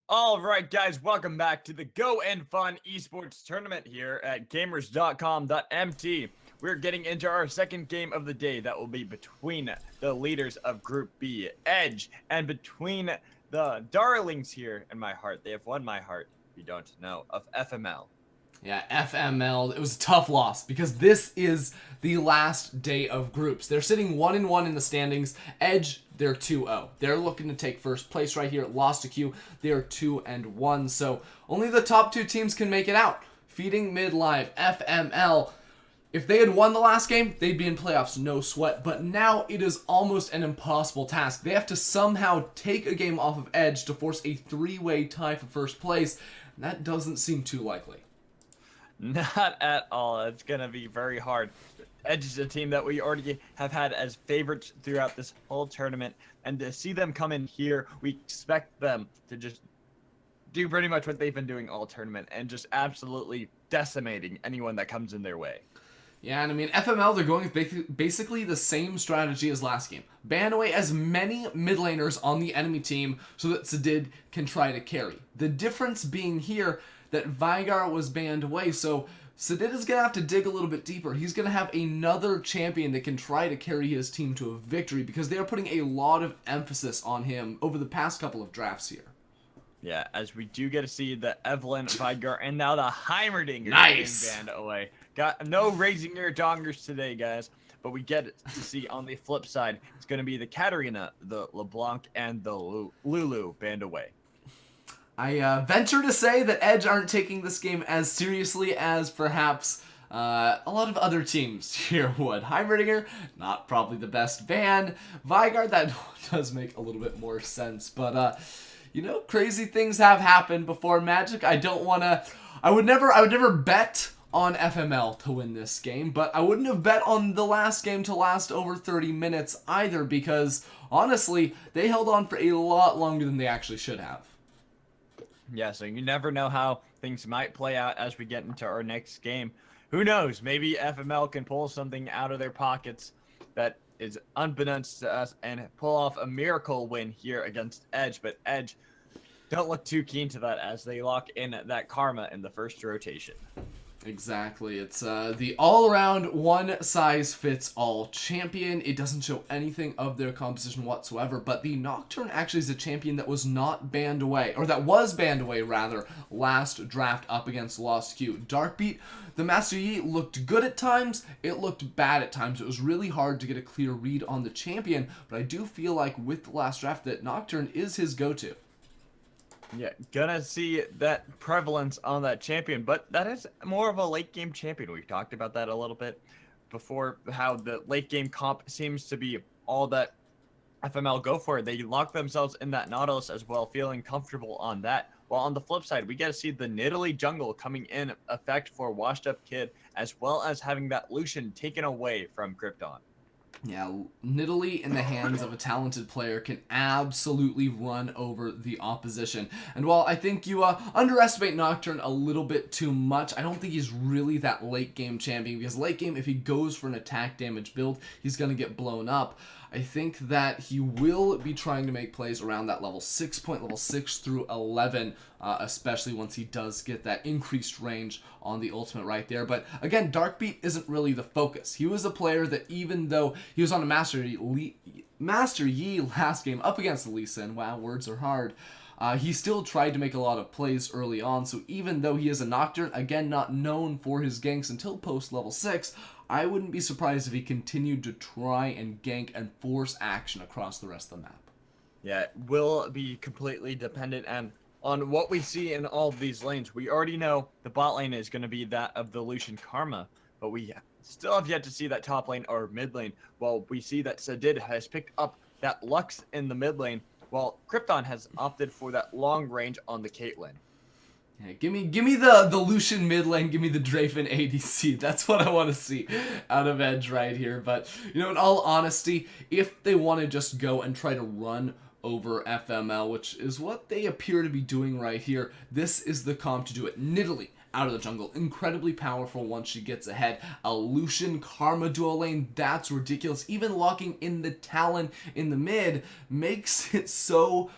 All right, guys, welcome back to the Go and Fun esports tournament here at gamers.com.mt. We're getting into our second game of the day that will be between the leaders of Group B, Edge, and between the darlings here in my heart. They have won my heart, if you don't know, of FML. Yeah, FML. It was a tough loss because this is the last day of groups. They're sitting 1-1 in the standings. Edge, they're 2-0. They're looking to take first place right here. Lost to Q, they're 2-1. So only the top two teams can make it out. Feeding Mid Live, FML. If they had won the last game, they'd be in playoffs, no sweat. But now it is almost an impossible task. They have to somehow take a game off of Edge to force a three-way tie for first place. And that doesn't seem too likely. Not at all. It's going to be very hard. Edge is a team that we already have had as favorites throughout this whole tournament. And to see them come in here, we expect them to just do pretty much what they've been doing all tournament and just absolutely decimating anyone that comes in their way. Yeah, and I mean, FML, they're going with basically the same strategy as last game. Ban away as many mid laners on the enemy team so that Sadid can try to carry. The difference being here that Vigar was banned away, so Sadid is going to have to dig a little bit deeper. He's going to have another champion that can try to carry his team to a victory because they are putting a lot of emphasis on him over the past couple of drafts here. Yeah, as we do get to see the Evelyn, Vigar, and now the Heimerdinger Nice. being banned away. Got no raising your dongers today, guys. But we get to see on the flip side, it's going to be the Katarina, the LeBlanc, and the Lulu banned away. I venture to say that Edge aren't taking this game as seriously as perhaps a lot of other teams here would. Heimerdinger, not probably the best ban. Vigard, that does make a little bit more sense. But, crazy things have happened before Magic. I would never bet on FML to win this game, but I wouldn't have bet on the last game to last over 30 minutes either because, honestly, they held on for a lot longer than they actually should have. Yeah, so you never know how things might play out as we get into our next game. Who knows? Maybe FML can pull something out of their pockets that is unbeknownst to us and pull off a miracle win here against Edge. But Edge don't look too keen to that as they lock in that Karma in the first rotation. Exactly. It's the all-around one-size-fits-all champion. It doesn't show anything of their composition whatsoever, but the Nocturne actually is a champion that was not banned away, or that was banned away, rather, last draft up against Lost Q. Darkbeat, the Master Yi looked good at times, it looked bad at times. It was really hard to get a clear read on the champion, but I do feel like with the last draft that Nocturne is his go-to. Yeah, gonna see that prevalence on that champion, but that is more of a late game champion. We've talked about that a little bit before, how the late game comp seems to be all that FML go for. They lock themselves in that Nautilus as well, feeling comfortable on that. While on the flip side, we get to see the Nidalee jungle coming in effect for Washed Up Kid, as well as having that Lucian taken away from Krypton. Yeah, Nidalee in the hands of a talented player can absolutely run over the opposition. And while I think you underestimate Nocturne a little bit too much, I don't think he's really that late game champion, because late game, if he goes for an attack damage build, he's going to get blown up. I think that he will be trying to make plays around that level 6 point, level 6 through 11, especially once he does get that increased range on the ultimate right there. But again, Darkbeat isn't really the focus. He was a player that, even though he was on a Master Yi last game up against the Lee Sin, wow, words are hard, he still tried to make a lot of plays early on. So even though he is a Nocturne, again, not known for his ganks until post level 6, I wouldn't be surprised if he continued to try and gank and force action across the rest of the map. Yeah, it will be completely dependent on what we see in all of these lanes. We already know the bot lane is going to be that of the Lucian Karma, but we still have yet to see that top lane or mid lane. While we see that Sadid has picked up that Lux in the mid lane, while Krypton has opted for that long range on the Caitlyn. Yeah, give me the Lucian mid lane, give me the Draven ADC. That's what I want to see out of Edge right here. But, in all honesty, if they want to just go and try to run over FML, which is what they appear to be doing right here, this is the comp to do it. Nidalee out of the jungle. Incredibly powerful once she gets ahead. A Lucian Karma duo lane, that's ridiculous. Even locking in the Talon in the mid makes it so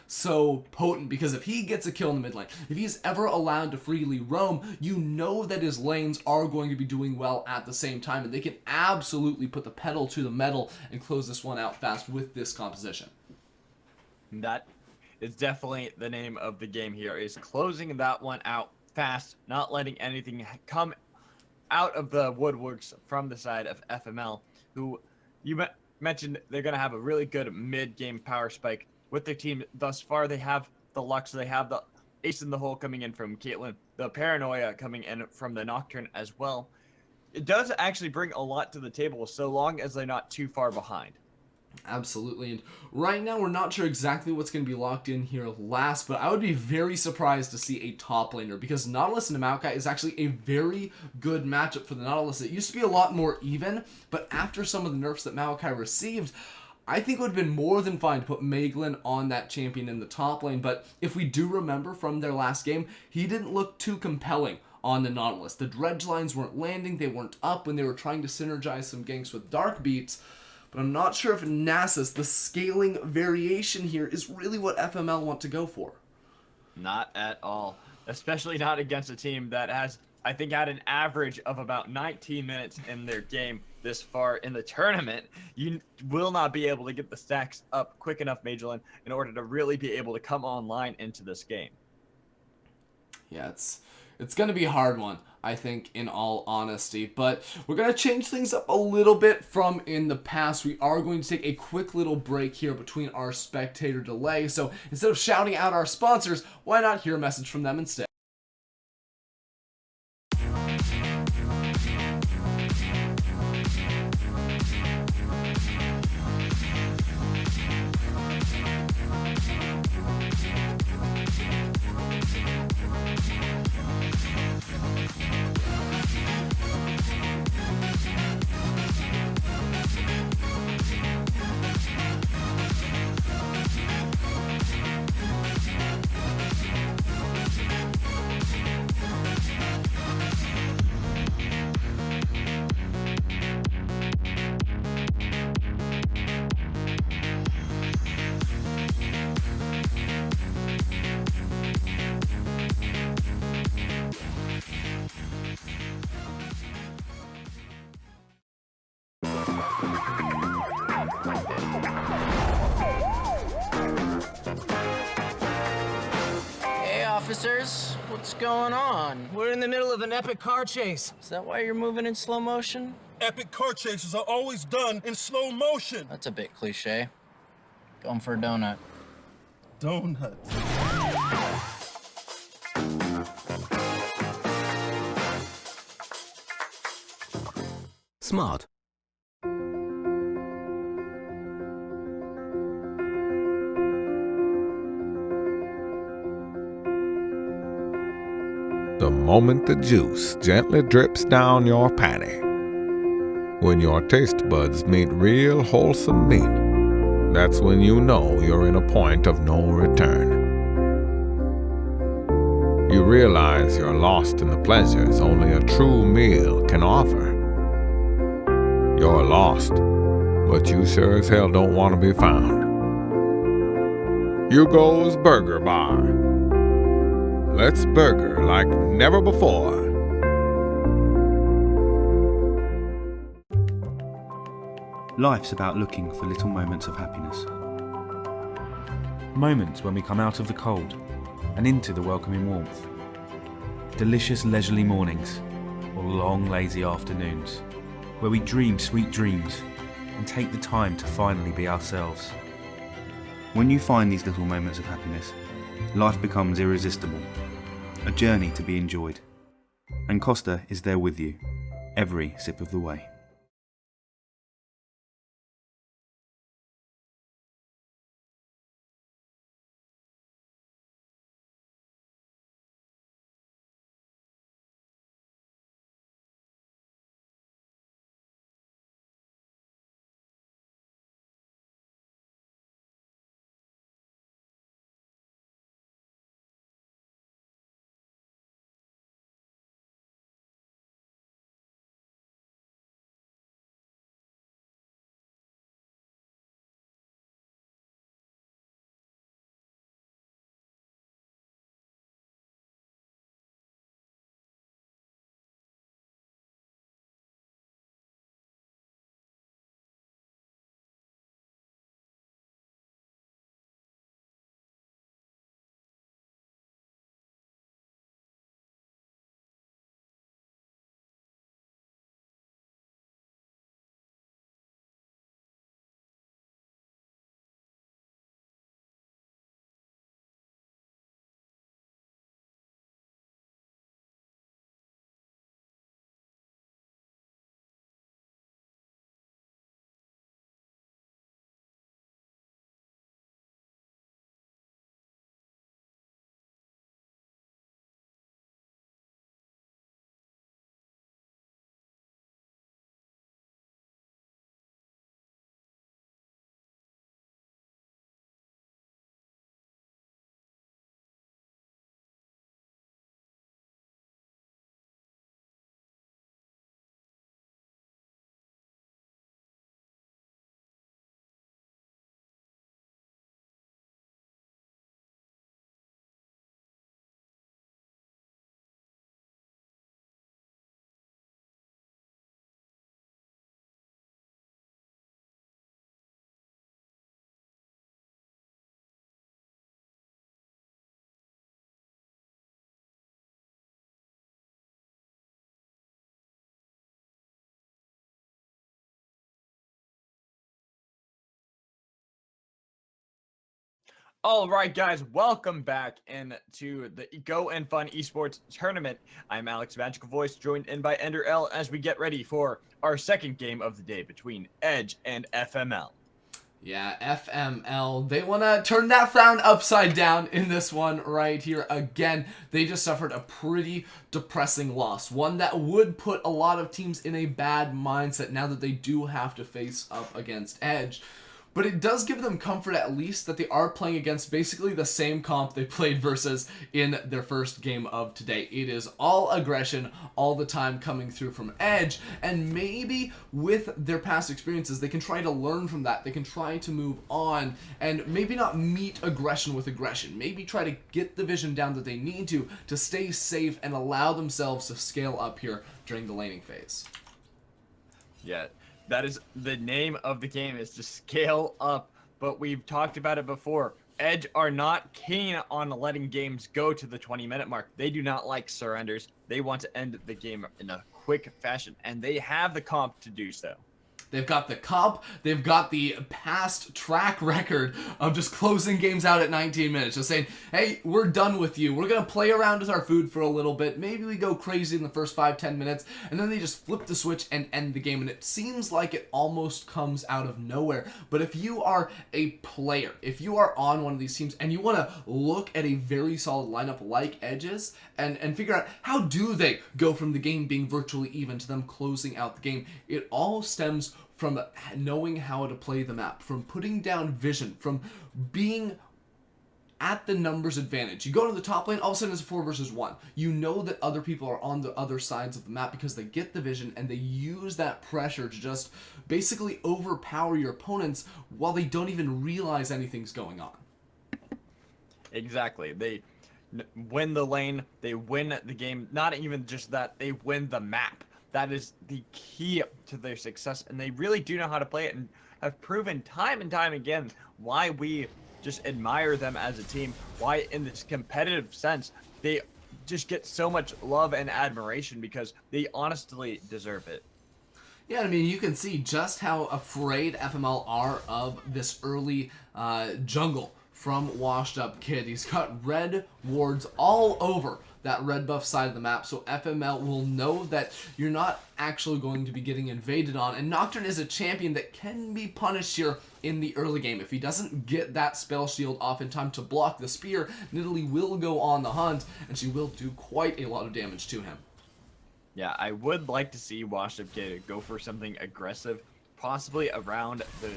potent, because if he gets a kill in the mid lane, if he's ever allowed to freely roam, you know that his lanes are going to be doing well at the same time, and they can absolutely put the pedal to the metal and close this one out fast with this composition. That is definitely the name of the game here, is closing that one out fast, not letting anything come out of the woodworks from the side of FML, who you mentioned they're going to have a really good mid-game power spike with their team thus far. They have the Lux, they have the Ace in the Hole coming in from Caitlyn, the Paranoia coming in from the Nocturne as well. It does actually bring a lot to the table, so long as they're not too far behind. Absolutely, and right now we're not sure exactly what's going to be locked in here last, but I would be very surprised to see a top laner, because Nautilus and Maokai is actually a very good matchup for the Nautilus. It used to be a lot more even, but after some of the nerfs that Maokai received, I think it would have been more than fine to put Maeglin on that champion in the top lane, but if we do remember from their last game, he didn't look too compelling on the Nautilus. The dredge lines weren't landing, they weren't up when they were trying to synergize some ganks with Dark Beats. But I'm not sure if Nasus, the scaling variation here, is really what FML want to go for. Not at all. Especially not against a team that has, I think, had an average of about 19 minutes in their game this far in the tournament. You will not be able to get the stacks up quick enough, Majorlin, in order to really be able to come online into this game. Yeah, it's going to be a hard one, I think, in all honesty. But we're going to change things up a little bit from in the past. We are going to take a quick little break here between our spectator delay. So instead of shouting out our sponsors, why not hear a message from them instead? Officers, what's going on? We're in the middle of an epic car chase. Is that why you're moving in slow motion? Epic car chases are always done in slow motion. That's a bit cliche. Going for a donut. Donuts. Smart. The moment the juice gently drips down your patty. When your taste buds meet real wholesome meat, that's when you know you're in a point of no return. You realize you're lost in the pleasures only a true meal can offer. You're lost, but you sure as hell don't want to be found. Hugo's Burger Bar. Let's burger like never before. Life's about looking for little moments of happiness. Moments when we come out of the cold and into the welcoming warmth. Delicious leisurely mornings or long lazy afternoons where we dream sweet dreams and take the time to finally be ourselves. When you find these little moments of happiness, life becomes irresistible, a journey to be enjoyed. And Costa is there with you, every sip of the way. All right, guys, welcome back into the Go and Fun Esports Tournament. I'm Alex Magical Voice, joined in by Ender L as we get ready for our second game of the day between Edge and FML. Yeah, FML, they want to turn that frown upside down in this one right here. Again, they just suffered a pretty depressing loss. One that would put a lot of teams in a bad mindset now that they do have to face up against Edge. But it does give them comfort at least that they are playing against basically the same comp they played versus in their first game of today. It is all aggression all the time coming through from Edge, and maybe with their past experiences they can try to learn from that. They can try to move on and maybe not meet aggression with aggression. Maybe try to get the vision down that they need to stay safe and allow themselves to scale up here during the laning phase. Yeah. That is the name of the game, is to scale up, but we've talked about it before. Edge are not keen on letting games go to the 20-minute mark. They do not like surrenders. They want to end the game in a quick fashion, and they have the comp to do so. They've got the comp, they've got the past track record of just closing games out at 19 minutes. Just saying, hey, we're done with you. We're going to play around with our food for a little bit. Maybe we go crazy in the first 5-10 minutes, and then they just flip the switch and end the game. And it seems like it almost comes out of nowhere. But if you are a player, if you are on one of these teams, and you want to look at a very solid lineup like Edge's, and figure out how do they go from the game being virtually even to them closing out the game, it all stems from knowing how to play the map, from putting down vision, from being at the numbers advantage. You go to the top lane, all of a sudden it's 4 versus 1. You know that other people are on the other sides of the map because they get the vision and they use that pressure to just basically overpower your opponents while they don't even realize anything's going on. Exactly. They win the lane, they win the game. Not even just that, they win the map. That is the key to their success, and they really do know how to play it and have proven time and time again why we just admire them as a team, why in this competitive sense they just get so much love and admiration because they honestly deserve it. Yeah, I mean, you can see just how afraid FML are of this early jungle from Washed Up Kid. He's got red wards all over that red buff side of the map, so FML will know that you're not actually going to be getting invaded on, and Nocturne is a champion that can be punished here in the early game. If he doesn't get that spell shield off in time to block the spear, Nidalee will go on the hunt, and she will do quite a lot of damage to him. Yeah, I would like to see Washed Up Kid go for something aggressive, possibly around the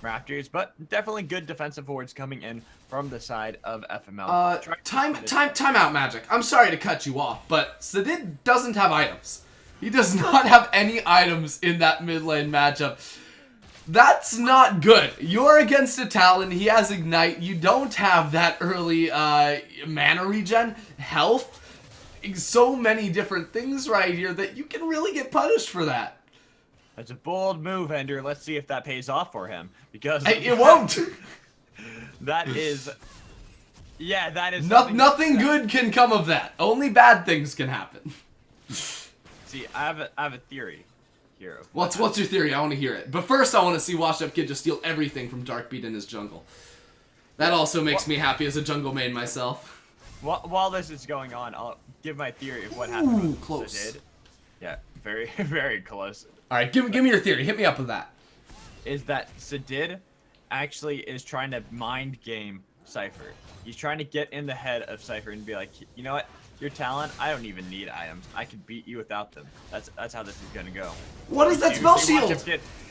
Raptors, but definitely good defensive forwards coming in from the side of FML. Time out, Magic. I'm sorry to cut you off, but Sadid doesn't have items. He does not have any items in that mid lane matchup. That's not good. You're against a Talon. He has Ignite. You don't have that early mana regen, health. So many different things right here that you can really get punished for that. That's a bold move, Ender. Let's see if that pays off for him. Because it won't. That is... Yeah, that is... Nothing good can come of that. Only bad things can happen. See, I have a theory here. What's your theory? I want to hear it. But first, I want to see Washed Up Kid just steal everything from Darkbeat in his jungle. That also makes me happy as a jungle main myself. While this is going on, I'll give my theory of what happened. Ooh, close. Yeah, very, very close. All right, give me your theory. Hit me up with that. Is that Sadid actually is trying to mind game Cypher. He's trying to get in the head of Cypher and be like, you know what? Your talent, I don't even need items. I can beat you without them. That's how this is gonna go. What is that spell shield?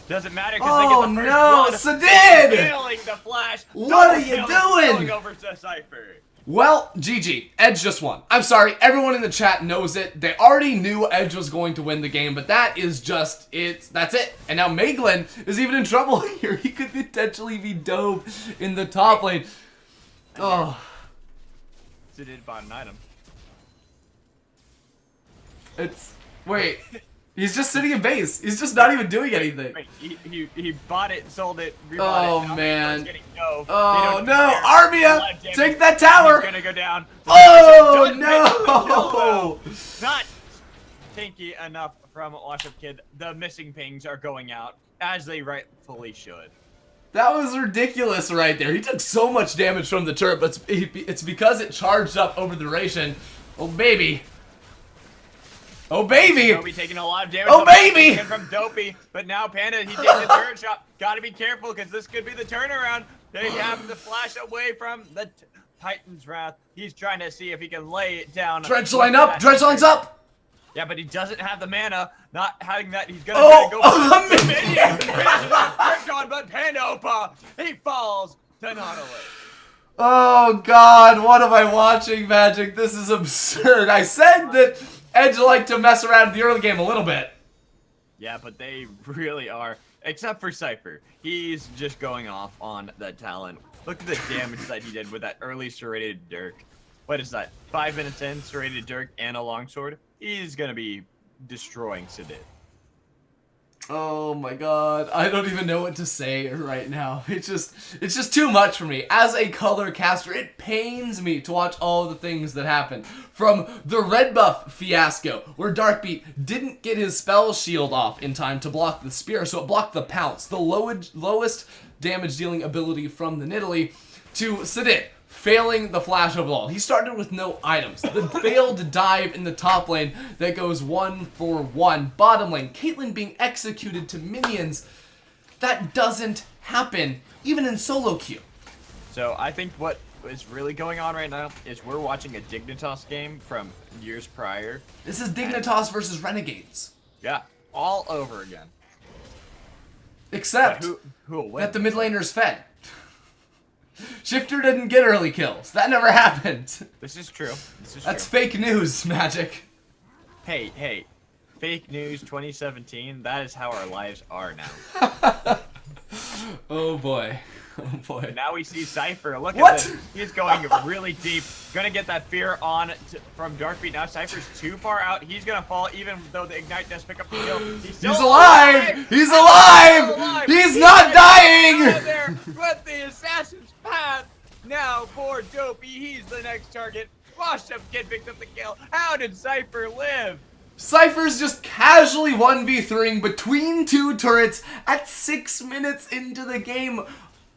Doesn't matter because oh they get the no, first blood. Sadid! Feeling the flash. What are you doing? Going over to Cypher. Well, GG. Edge just won. I'm sorry, everyone in the chat knows it. They already knew Edge was going to win the game, but that is just, that's it. And now Maeglin is even in trouble here. He could potentially be dove in the top lane. Oh. Sadid bought an item. Wait. He's just sitting in base. He's just not even doing anything. Wait, he bought it, sold it, rebought it. Oh man. Oh no, Armia! Take that tower! He's gonna go down. Oh no! Not tanky enough from Washed Up Kid. The missing pings are going out, as they rightfully should. That was ridiculous right there. He took so much damage from the turret, but it's because it charged up over the duration. Oh, baby. Oh, baby. Dopey taking a lot of damage. Oh, baby. From Dopey, but now Panda, he takes the turret shot. Gotta be careful, because this could be the turnaround. They have to flash away from the Titan's Wrath. He's trying to see if he can lay it down. Dredge line up. Dredge line's up. Yeah, but he doesn't have the mana. Not having that, he's gonna go Oh, for the minion. But Panda Opa, he falls to not away. Oh, God. What am I watching, Magic? This is absurd. I said that Edge liked to mess around in the early game a little bit. Yeah, but they really are. Except for Cypher. He's just going off on that talent. Look at the damage that he did with that early serrated Dirk. What is that? 5 minutes in, serrated Dirk and a longsword. He's gonna be destroying Sidid. Oh my god, I don't even know what to say right now. It's just too much for me. As a color caster, it pains me to watch all the things that happen. From the red buff fiasco, where Darkbeat didn't get his spell shield off in time to block the spear, so it blocked the pounce, the lowest damage dealing ability from the Nidalee, to Sidid failing the flash of all. He started with no items. The failed dive in the top lane that goes 1-for-1. Bottom lane, Caitlyn being executed to minions. That doesn't happen, even in solo queue. So I think what is really going on right now is we're watching a Dignitas game from years prior. This is Dignitas versus Renegades. Yeah, all over again. Except who will win? that the mid laner's fed. Shifter didn't get early kills. That never happened. This is true. That's fake news, Magic. Hey. Fake news 2017. That is how our lives are now. Oh boy. Oh boy. And now we see Cypher. Look What? at this. He's going really deep. Gonna get that fear on from Darkbeat. Now Cypher's too far out. He's gonna fall even though the Ignite does pick up the kill. He's alive! He's alive! He's not dying! Out there with the Assassin's Path. Now poor Dopey. He's the next target. Washed Up Kid picked up the kill. How did Cypher live? Cypher's just casually 1v3ing between two turrets at 6 minutes into the game.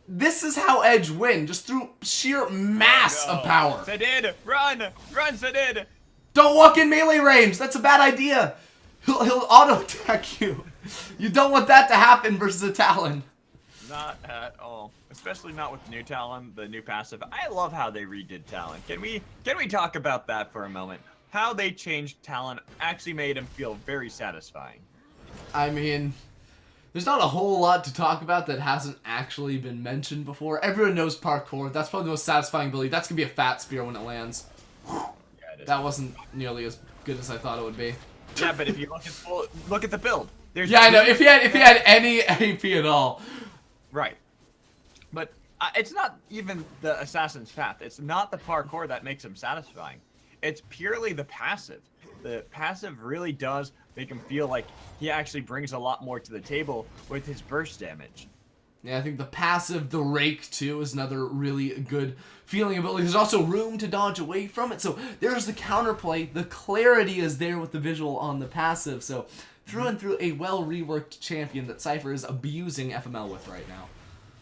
This is how Edge win, just through sheer mass of power. Sidid, run! Run, Sidid! Don't walk in melee range. That's a bad idea. He'll auto-attack you. You don't want that to happen versus a Talon. Not at all. Especially not with new Talon, the new passive. I love how they redid Talon. Can we talk about that for a moment? How they changed Talon actually made him feel very satisfying. I mean, there's not a whole lot to talk about that hasn't actually been mentioned before. Everyone knows parkour. That's probably the most satisfying ability. That's going to be a fat spear when it lands. Yeah, it is. That wasn't nearly as good as I thought it would be. Yeah, but if you look at the build. There's Yeah, I know. If he had any AP at all. Right. But it's not even the Assassin's Path. It's not the parkour that makes him satisfying. It's purely the passive. The passive really does make him feel like he actually brings a lot more to the table with his burst damage. Yeah, I think the passive, the rake too, is another really good feeling ability. There's also room to dodge away from it, so there's the counterplay. The clarity is there with the visual on the passive, so through and through a well-reworked champion that Cypher is abusing FML with right now.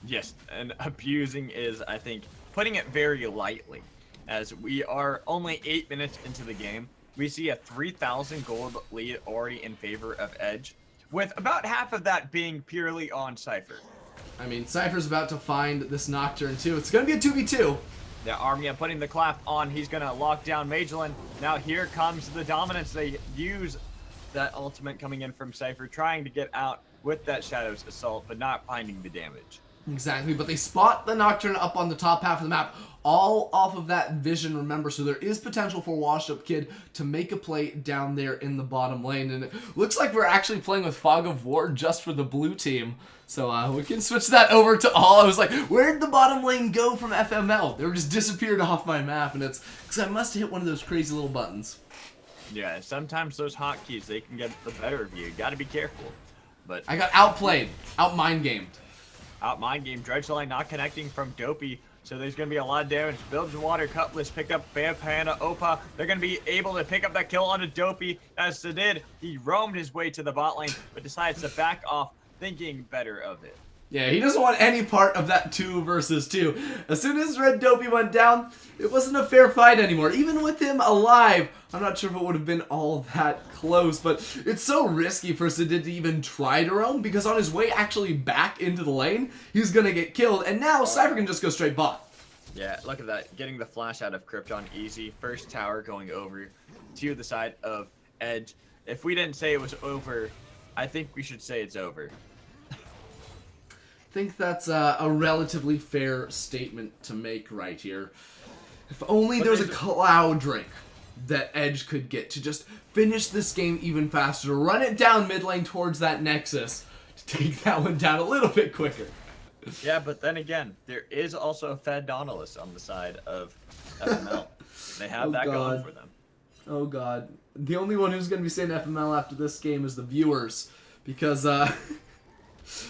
Yes, and abusing is, I think, putting it very lightly. As we are only 8 minutes into the game, we see a 3,000 gold lead already in favor of Edge, with about half of that being purely on Cypher. I mean, Cypher's about to find this Nocturne too. It's going to be a 2v2. Yeah, Armia putting the clap on. He's going to lock down Magellan. Now here comes the dominance. They use that ultimate coming in from Cypher, trying to get out with that Shadow's Assault, but not finding the damage. Exactly, but they spot the Nocturne up on the top half of the map, all off of that vision, remember, so there is potential for Washed Up Kid to make a play down there in the bottom lane, and it looks like we're actually playing with Fog of War just for the blue team, so we can switch that over to all. I was like, where'd the bottom lane go from FML? They were just disappeared off my map, and it's because I must have hit one of those crazy little buttons. Yeah, sometimes those hotkeys, they can get the better of you. You gotta be careful. But I got outplayed, out-mind-gamed. Out mind game, Dredge line not connecting from Dopey, so there's going to be a lot of damage. Builds Water, Cutlass, picked up Panda, Opa. They're going to be able to pick up that kill onto Dopey, as Sidid, he roamed his way to the bot lane, but decides to back off, thinking better of it. Yeah, he doesn't want any part of that 2 versus 2. As soon as Red Dopey went down, it wasn't a fair fight anymore. Even with him alive, I'm not sure if it would have been all that close, but it's so risky for Sidid to even try to roam, because on his way actually back into the lane, he's going to get killed, and now Cypher can just go straight bot. Yeah, look at that. Getting the flash out of Krypton easy. First tower going over to the side of Edge. If we didn't say it was over, I think we should say it's over. I think that's a relatively fair statement to make right here. If only there was a cloud drink that Edge could get to just finish this game even faster, to run it down mid lane towards that Nexus, to take that one down a little bit quicker. Yeah, but then again, there is also a Fed Nautilus on the side of FML. They have that going for them. Oh god. The only one who's going to be saying FML after this game is the viewers, because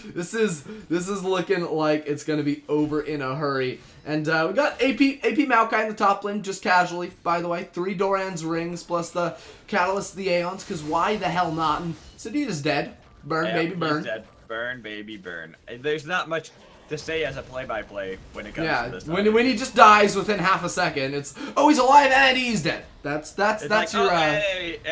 this is looking like it's going to be over in a hurry. And we got AP Maokai in the top lane, just casually, by the way. 3 Doran's rings plus the Catalyst, the Aeons, because why the hell not? And Sidid is dead. Burn, yeah, baby, burn. He's dead. Burn, baby, burn. There's not much to say as a play-by-play when it comes to this. Yeah, when he just dies within half a second, it's, oh, he's alive and he's dead. That's like, your...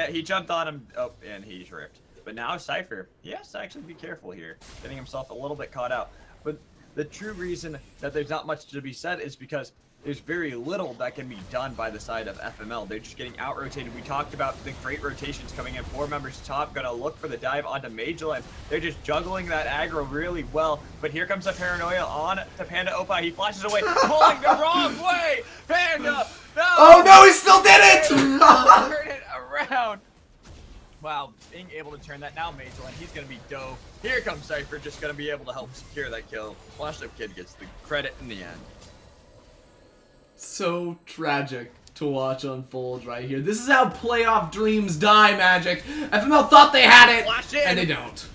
he jumped on him, oh, and he's ripped. But now Cypher, he has to actually be careful here, getting himself a little bit caught out. But the true reason that there's not much to be said is because there's very little that can be done by the side of FML. They're just getting out-rotated. We talked about the great rotations coming in. 4 members top, gonna look for the dive onto Majorland. They're just juggling that aggro really well. But here comes the Paranoia on to Panda Opa. He flashes away, pulling the wrong way! Panda! No! Oh no, he still did it! Turn it around! Wow, being able to turn that now, Majorland, he's gonna be dope. Here comes Cypher, just gonna be able to help secure that kill. Washed Up Kid gets the credit in the end. So tragic to watch unfold right here. This is how playoff dreams die, Magic. FML thought they had it, and they don't.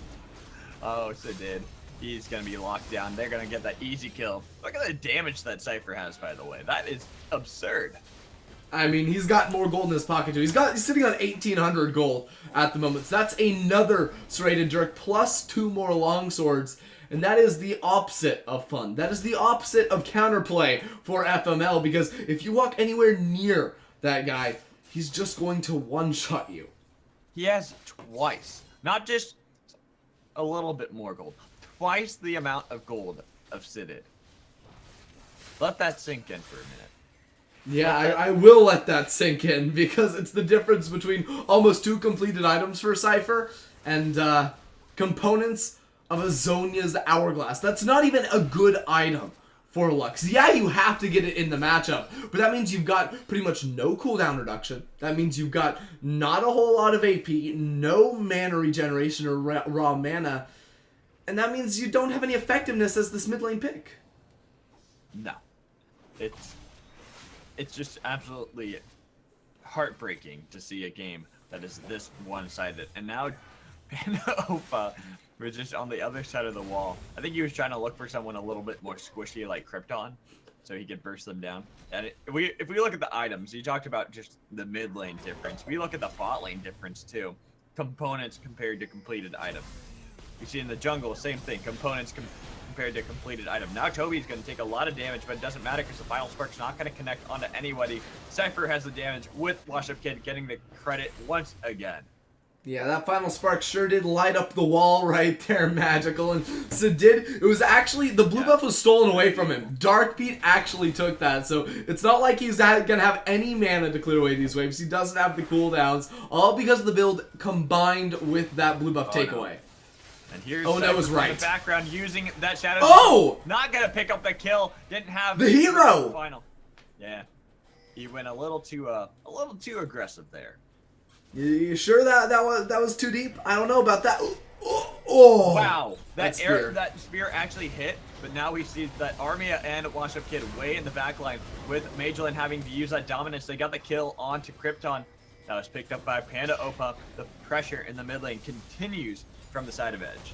Oh, so did. He's going to be locked down. They're going to get that easy kill. Look at the damage that Cypher has, by the way. That is absurd. I mean, he's got more gold in his pocket, too. He's sitting on 1,800 gold at the moment. So that's another serrated jerk, plus 2 more longswords. And that is the opposite of fun. That is the opposite of counterplay for FML, because if you walk anywhere near that guy, he's just going to one-shot you. He has twice, not just a little bit more gold, twice the amount of gold of Sidid. Let that sink in for a minute. Yeah, I will let that sink in, because it's the difference between almost 2 completed items for Cypher and components of Azonia's Hourglass. That's not even a good item for Lux. Yeah, you have to get it in the matchup, but that means you've got pretty much no cooldown reduction. That means you've got not a whole lot of AP, no mana regeneration or raw mana, and that means you don't have any effectiveness as this mid lane pick. No. It's just absolutely heartbreaking to see a game that is this one-sided. And now Panda Opa was just on the other side of the wall. I think he was trying to look for someone a little bit more squishy like Krypton, so he could burst them down. And if we look at the items, you talked about just the mid lane difference. We look at the bot lane difference too. Components compared to completed item. You see in the jungle, same thing. Components compared to completed item. Now Toby's going to take a lot of damage, but it doesn't matter because the Final Spark's not going to connect onto anybody. Cypher has the damage with Wash Up Kid getting the credit once again. Yeah, that Final Spark sure did light up the wall right there, Magical. And Sidid, it was actually, the blue buff was stolen away from him. Dark Pete actually took that, so it's not like he's going to have any mana to clear away these waves. He doesn't have the cooldowns, all because of the build combined with that blue buff takeaway. No. And here's that was right. in the background using that shadow. Oh! Not going to pick up the kill. Didn't have the hero. Final. Yeah. He went a little too aggressive there. You sure that was too deep? I don't know about that. Oh! Wow, that spear actually hit, but now we see that Armia and Wash Up Kid way in the back line with Majorland having to use that dominance. They got the kill onto Krypton. That was picked up by Panda Opa. The pressure in the mid lane continues from the side of Edge.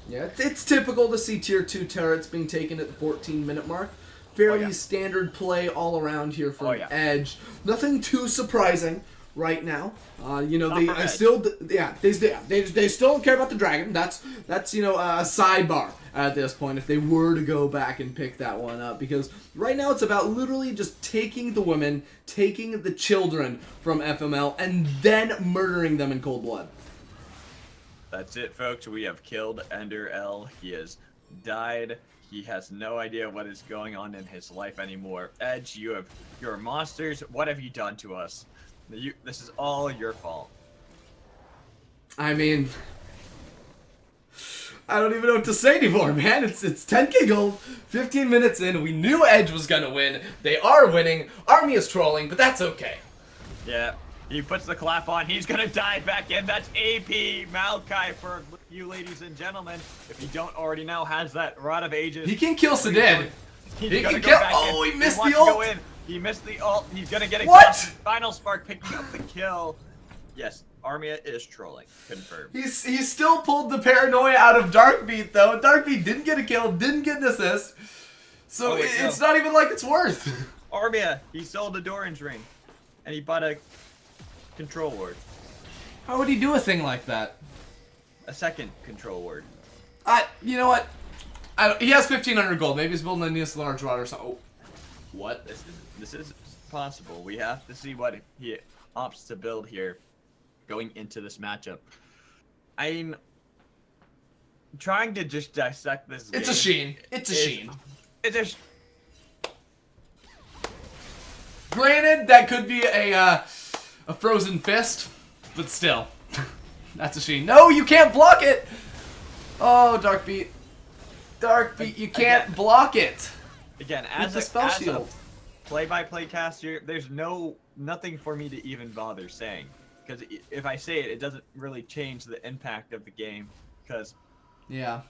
Yeah, it's typical to see tier 2 turrets being taken at the 14-minute mark. Fairly standard play all around here from Edge. Nothing too surprising right now. You know, they Copperhead. still, yeah, they still don't care about the dragon. That's you know, a sidebar at this point if they were to go back and pick that one up, because right now it's about literally just taking the women, taking the children from FML, and then murdering them in cold blood. That's it, folks. We have killed Ender L. He has died. He has no idea what is going on in his life anymore. Edge, you're monsters. What have you done to us? This is all your fault. I mean, I don't even know what to say anymore, man. It's 10k gold, 15 minutes in. We knew Edge was gonna win. They are winning. Army is trolling, but that's okay. Yeah, he puts the clap on. He's gonna dive back in. That's AP Maokai for you, ladies and gentlemen. If you don't already know, has that Rod of Ages. He can kill Sedin. He's He gonna can go kill. back Oh, in. he missed wants the to go ult. in. He missed the ult. He's gonna get What? exhausted. Final Spark picking up the kill. Yes, Armia is trolling. Confirmed. He still pulled the paranoia out of Darkbeat though. Darkbeat didn't get a kill, didn't get an assist, so Oh, wait, it's no. not even like it's worth. Armia, he sold a Doran's ring, and he bought a control ward, How would he do a thing like that? a second control ward. You know what? He has 1,500 gold. Maybe he's building a Neos large rod or something. Oh, what? This is possible. We have to see what he opts to build here, going into this matchup. I'm trying to just dissect this. It's a game. sheen. It's a sheen. It's a. Granted, that could be a frozen fist, but still, that's a sheen. No, you can't block it. Oh, Darkbeat, you can't Again. block it. Again, With as the spell as shield. a play-by-play caster, there's nothing for me to even bother saying, because if I say it, it doesn't really change the impact of the game. Because Yeah.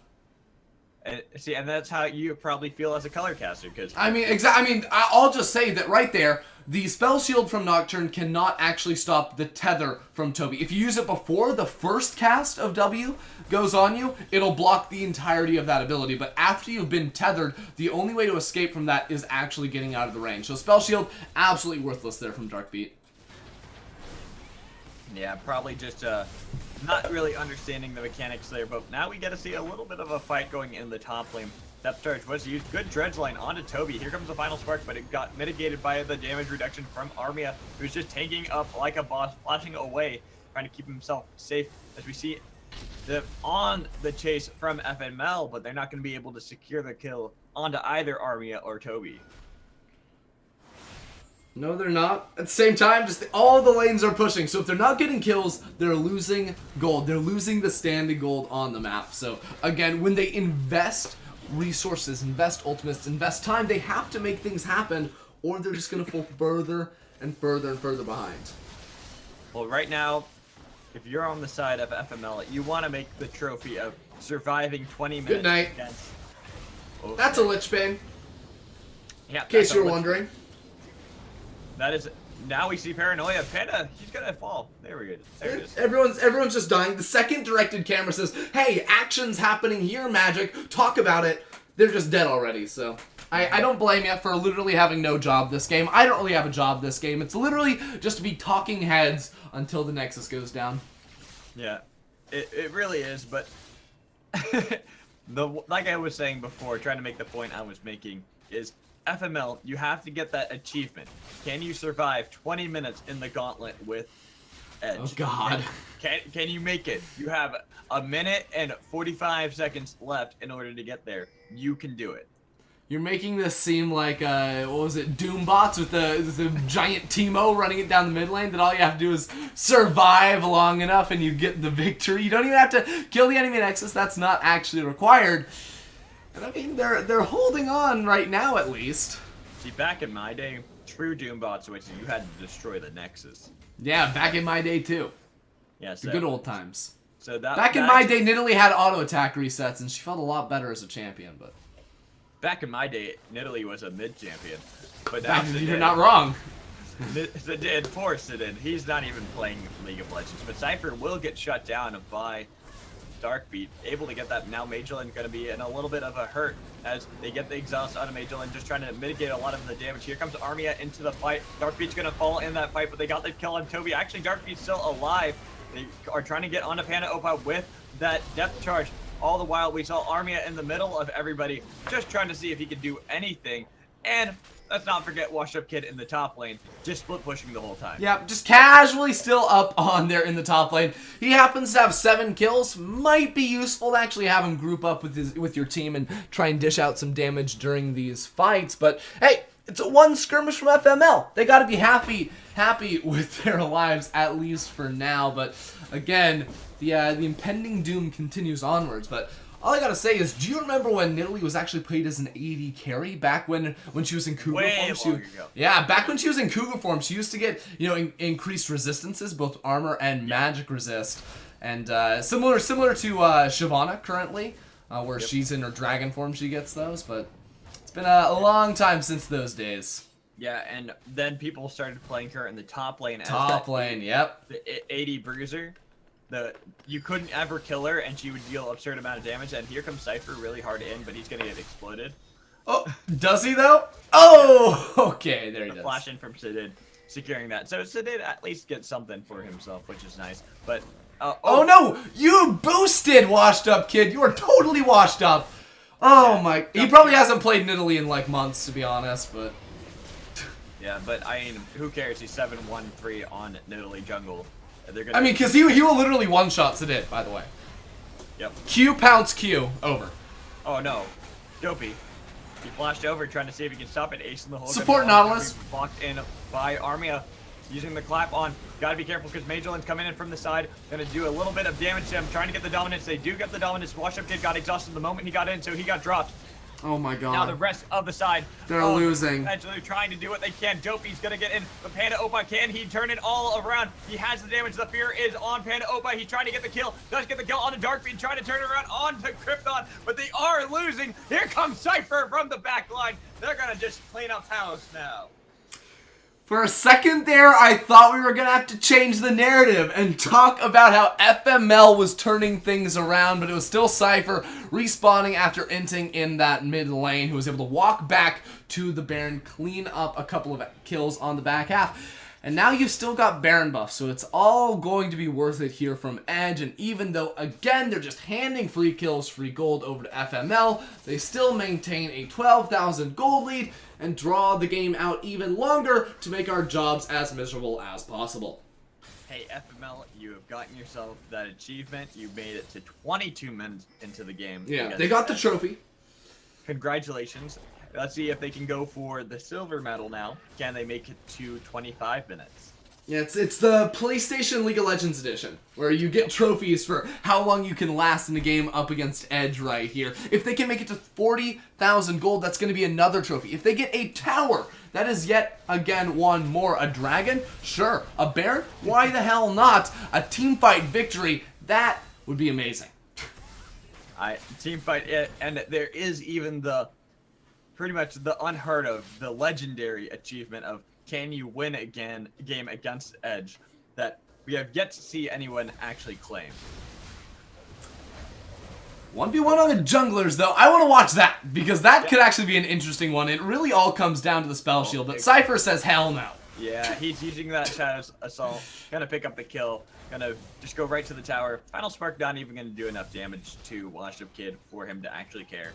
see, and that's how you probably feel as a color caster. Because I mean, I'll just say that right there, the spell shield from Nocturne cannot actually stop the tether from Toby. If you use it before the first cast of W goes on you, it'll block the entirety of that ability. But after you've been tethered, the only way to escape from that is actually getting out of the range. So spell shield, absolutely worthless there from Darkbeat. yeah, probably just not really understanding the mechanics there. But now we get to see a little bit of a fight going in the top lane. Depth charge was used. Good dredge line onto Toby. Here comes the final spark, but it got mitigated by the damage reduction from Armia, who's just tanking up like a boss, flashing away, trying to keep himself safe. As we see on the chase from FML, but they're not going to be able to secure the kill onto either Armia or Toby. No, they're not. At the same time, just all the lanes are pushing. So if they're not getting kills, they're losing gold. They're losing the standing gold on the map. So again, when they invest resources, invest ultimates, invest time, they have to make things happen, or they're just going to fall further and further and further behind. Well, right now, if you're on the side of FML, you want to make the trophy of surviving 20 minutes. Good night. Against... Oh, That's a Lich Bane, yeah, in case that's a you were lich- wondering. That is. Now we see Paranoia. Panda, he's gonna fall. There we go. There it is. Everyone's just dying. The second directed camera says, hey, action's happening here, Magic, talk about it. They're just dead already, so... I don't blame you for literally having no job this game. I don't really have a job this game. It's literally just to be talking heads until the Nexus goes down. Yeah, it really is, but... like I was saying before, trying to make the point I was making, is FML, you have to get that achievement. Can you survive 20 minutes in the gauntlet with Edge? Oh, God. Can you make it? You have a minute and 45 seconds left in order to get there. You can do it. You're making this seem like, what was it, Doombots with the giant Teemo running it down the mid lane, that all you have to do is survive long enough and you get the victory. You don't even have to kill the enemy Nexus. That's not actually required. And I mean, they're holding on right now, at least. See, back in my day, true Doombot switches, you had to destroy the Nexus. Yeah, back in my day, too. Yeah, The good old times. So that Back in my day, Nidalee had auto attack resets, and she felt a lot better as a champion, but... Back in my day, Nidalee was a mid champion. But now Back, Zidane- you're not wrong. Zidane, poor Zidane, he's not even playing League of Legends. But Cypher will get shut down by Darkbeat, able to get that. Now Magellan going to be in a little bit of a hurt as they get the exhaust out of Magellan, just trying to mitigate a lot of the damage. Here comes Armia into the fight. Darkbeat's going to fall in that fight, but they got the kill on Toby. Actually, Darkbeat's still alive. They are trying to get onto Panda Opa with that depth charge. All the while, we saw Armia in the middle of everybody, just trying to see if he could do anything. And let's not forget Washed Up Kid in the top lane, just split pushing the whole time. Yeah, just casually still up on there in the top lane. He happens to have 7 kills. Might be useful to actually have him group up with your team and try and dish out some damage during these fights. But hey, it's a 1 skirmish from FML. They got to be happy with their lives, at least for now. But again, the impending doom continues onwards. But all I gotta say is, do you remember when Nidalee was actually played as an AD carry back when she was in Cougar form? Yeah, back when she was in Cougar form, she used to get, you know, increased resistances, both armor and magic resist, and similar to Shyvana currently, where she's in her dragon form, she gets those. But it's been a long time since those days. Yeah, and then people started playing her in the top lane. Top lane, yep. The 80 bruiser. You couldn't ever kill her, and she would deal absurd amount of damage. And here comes Cypher really hard in, but he's gonna get exploded. Oh, does he though? Oh, okay, there he does. Flash in from Sidid, securing that. So Sidid at least gets something for himself, which is nice. But oh no, you boosted, Washed Up Kid. You are totally washed up. Oh my, he probably hasn't played Nidalee in like months, to be honest, but. Yeah, but I mean, who cares? He's 7-1-3 on Nidalee jungle. I mean, because he will literally one-shot Sidid, by the way. Yep. Q pounce Q. Over. Oh, no. Dopey. He flashed over trying to see if he can stop it. Ace in the hole. Support Nautilus. Blocked in by Armia. Using the clap on. Gotta be careful because Magellan's coming in from the side. Gonna do a little bit of damage to him. Trying to get the dominance. They do get the dominance. Washed Up Kid got exhausted the moment he got in, so he got dropped. Oh my god. Now the rest of the side. They're losing. Actually trying to do what they can. Dopey's gonna get in. But Panda Opa, can he turn it all around? He has the damage. The fear is on Panda Opa. He's trying to get the kill. Does get the kill on the Darkbeat. Trying to turn it around on to Krypton. But they are losing. Here comes Cypher from the back line. They're gonna just clean up house now. For a second there, I thought we were going to have to change the narrative and talk about how FML was turning things around, but it was still Cypher respawning after inting in that mid lane, who was able to walk back to the Baron, clean up a couple of kills on the back half. And now you've still got Baron buff, so it's all going to be worth it here from Edge. And even though, again, they're just handing free kills, free gold over to FML, they still maintain a 12,000 gold lead and draw the game out even longer to make our jobs as miserable as possible. Hey, FML, you have gotten yourself that achievement. You made it to 22 minutes into the game. Yeah, they got the trophy. Congratulations. Let's see if they can go for the silver medal now. Can they make it to 25 minutes? Yeah, it's the PlayStation League of Legends edition, where you get trophies for how long you can last in a game up against Edge right here. If they can make it to 40,000 gold, that's going to be another trophy. If they get a tower, that is yet again one more. A dragon? Sure. A Baron? Why the hell not? A teamfight victory? That would be amazing. Teamfight, and there is even the pretty much the unheard of, the legendary achievement of can you win a game against Edge that we have yet to see anyone actually claim. 1v1 on the junglers, though. I want to watch that, because that could actually be an interesting one. It really all comes down to the spell shield, but Cypher says hell no. Yeah, he's using that Shadow Assault, gonna pick up the kill, gonna just go right to the tower. Final Spark not even gonna do enough damage to Washed Up Kid for him to actually care.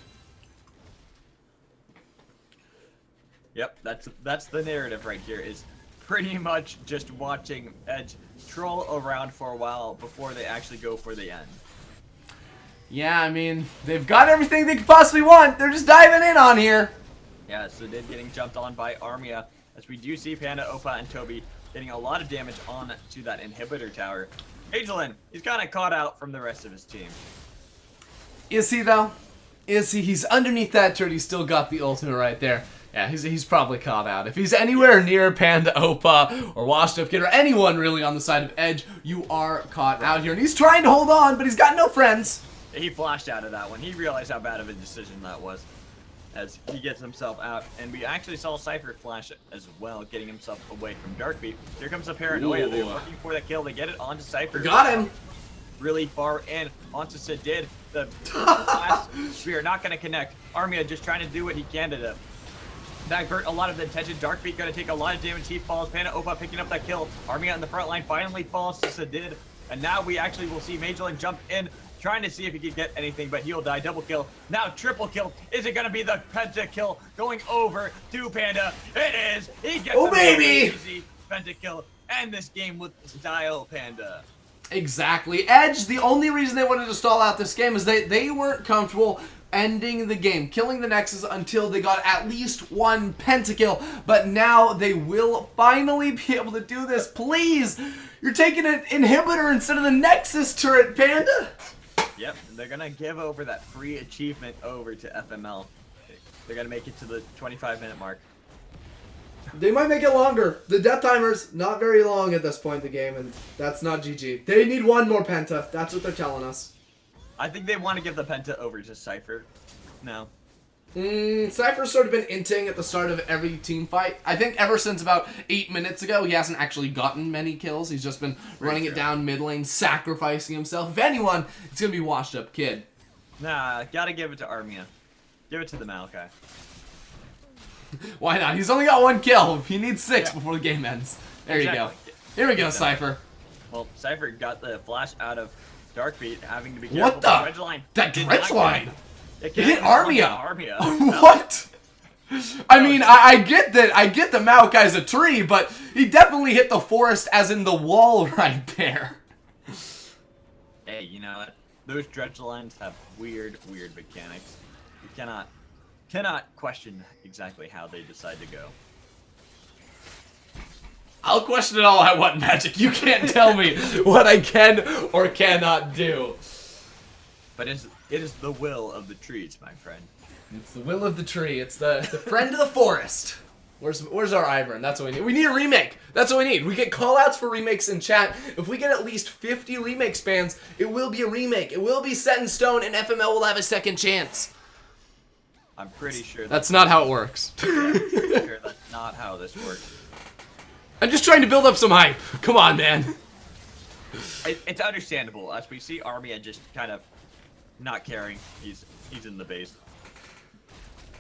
Yep, that's the narrative right here, is pretty much just watching Edge troll around for a while before they actually go for the end. Yeah, I mean, they've got everything they could possibly want. They're just diving in on here. Yeah, so they're getting jumped on by Armia, as we do see Panda, Opa, and Toby getting a lot of damage on to that inhibitor tower. Magellan, he's kind of caught out from the rest of his team. Is he, though? Is he? He's underneath that turret. He's still got the ultimate right there. Yeah, he's probably caught out. If he's anywhere near Panda Opa or Washed Up Kid or anyone really on the side of Edge, you are caught out here. And he's trying to hold on, but he's got no friends. He flashed out of that one. He realized how bad of a decision that was as he gets himself out. And we actually saw Cypher flash as well, getting himself away from Darkbeat. Here comes the Paranoia. They're looking for that kill. They get it onto Cypher. Got him. really far in onto Sadid. The last spear not going to connect. Armia just trying to do what he can to divert a lot of the attention. Darkbeat going to take a lot of damage. He falls. Panda Opa picking up that kill. Armia in the front line finally falls to Sadid. And now we actually will see Majorlin jump in, trying to see if he can get anything, but he'll die. Double kill. Now triple kill. Is it going to be the penta kill going over to Panda? It is. He gets oh, baby! Easy penta kill. End this game with style, Panda. Exactly. Edge, the only reason they wanted to stall out this game is they weren't comfortable ending the game, killing the Nexus until they got at least one pentakill, but now they will finally be able to do this. Please! You're taking an inhibitor instead of the Nexus turret, Panda! Yep, they're gonna give over that free achievement over to FML. They're gonna make it to the 25-minute mark. They might make it longer. The death timer's not very long at this point in the game, and that's not GG. They need one more penta. That's what they're telling us. I think they want to give the penta over to Cypher. No. Cypher's sort of been inting at the start of every team fight. I think ever since about 8 minutes ago, he hasn't actually gotten many kills. He's just been running it down mid lane, sacrificing himself. If anyone, it's going to be Washed Up Kid. Nah, gotta give it to Armia. Give it to the Maokai. Why not? He's only got one kill. He needs 6 before the game ends. There you go. Here we go, Cypher. Well, Cypher got the flash out of Darkbeat, having to be careful. What the? Dredge line. That dredge line? It hit Armia. Armia. What? I mean, I get that. I get the Maokai's a tree, but he definitely hit the forest, as in the wall right there. Hey, you know what? Those dredge lines have weird mechanics. You cannot question exactly how they decide to go. I'll question it all I want, Magic. You can't tell me what I can or cannot do. But it is the will of the trees, my friend. It's the will of the tree. It's the friend of the forest. Where's our Ivern? That's what we need. We need a remake. That's what we need. We get callouts for remakes in chat. If we get at least 50 remake spans, it will be a remake. It will be set in stone, and FML will have a second chance. I'm pretty sure that's not how it works. I'm pretty sure that's not how this works. I'm just trying to build up some hype. Come on, man. It's understandable as we see Armia just kind of not caring. He's in the base,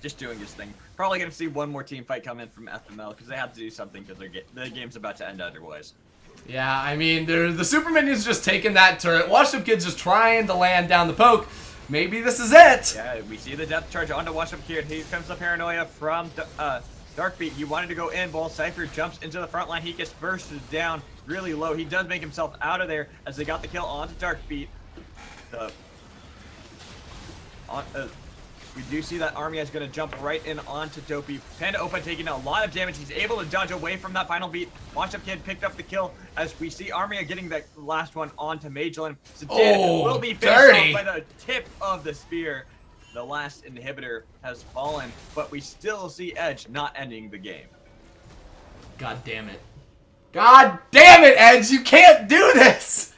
just doing his thing. Probably gonna see one more team fight come in from FML because they have to do something because the game's about to end otherwise. Yeah, I mean, the super minions just taking that turret. Washed Up Kid's just trying to land down the poke. Maybe this is it. Yeah, we see the depth charge onto Washed Up Kid. Here comes the paranoia from Darkbeat. He wanted to go in. Ball Cypher jumps into the front line. He gets bursted down really low. He does make himself out of there as they got the kill onto Darkbeat. We do see that Armia is going to jump right in onto Dopey. Panda Opa taking a lot of damage. He's able to dodge away from that final beat. Washed Up Kid picked up the kill as we see Armia getting that last one onto Majorlin. Sadid will be finished off by the tip of the spear. The last inhibitor has fallen, but we still see Edge not ending the game. God damn it. God damn it, Edge! You can't do this!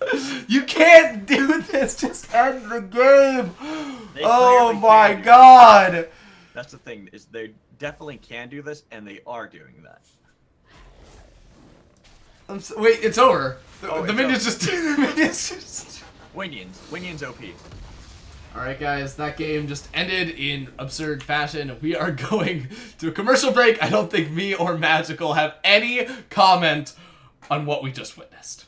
You can't do this! Just end the game! Oh my god! That's the thing, is they definitely can do this, and they are doing that. Wait, it's over. The minions just... Winions OP. Alright guys, that game just ended in absurd fashion. We are going to a commercial break. I don't think me or Magical have any comment on what we just witnessed.